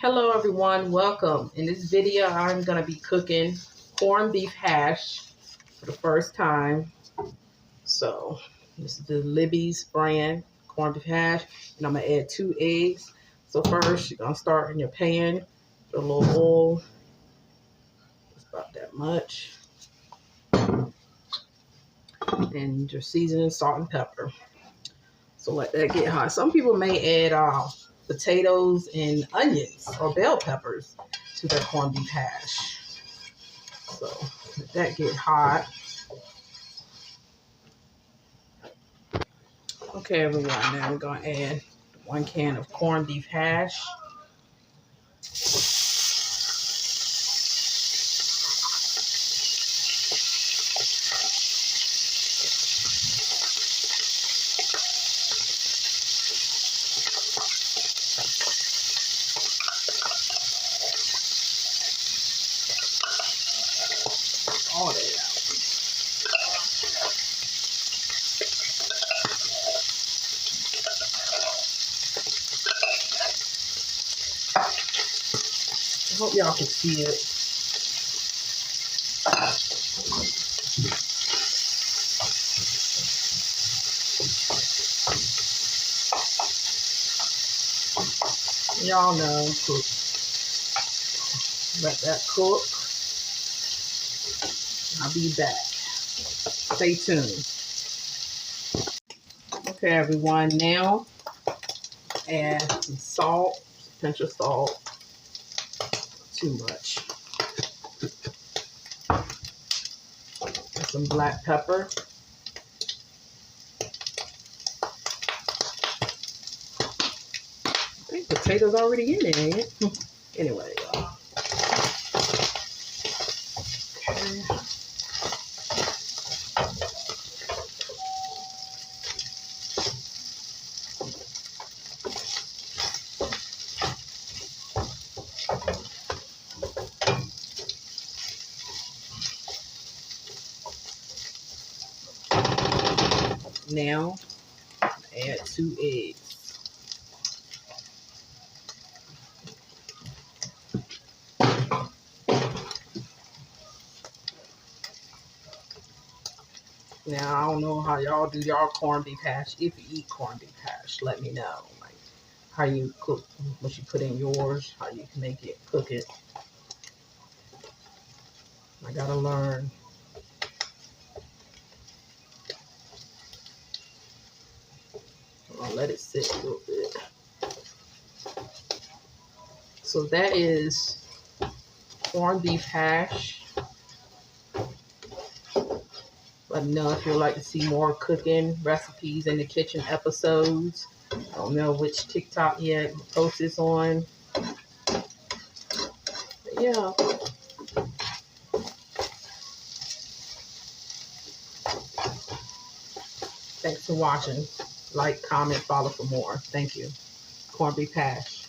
Hello everyone, welcome. In this video I'm going to be cooking corned beef hash for the first time. So this is the Libby's brand corned beef hash, and I'm going to add 2 eggs. So first you're going to start in your pan with a little oil, just about that much, and your seasoning, salt and pepper. So let that get hot. Some people may add potatoes and onions or bell peppers to their corned beef hash. So let that get hot. Okay, everyone, now we're going to add 1 can of corned beef hash. All that out. I hope y'all can see it. Y'all know, cook. Let that cook. I'll be back. Stay tuned. Okay, everyone, now add some salt, a pinch of salt, too much. And some black pepper. I think potatoes already in there, ain't it? Anyway, okay. Now add 2 eggs. Now, I don't know how y'all do y'all corned beef hash. If you eat corned beef hash, let me know. Like, how you cook, what you put in yours, how you can make it, cook it. I gotta learn. I'll let it sit a little bit. So that is corned beef hash. Let me know if you'd like to see more cooking recipes in the kitchen episodes. I don't know which TikTok yet to post this on. But yeah. Thanks for watching. Like, comment, follow for more. Thank you. Corned beef hash.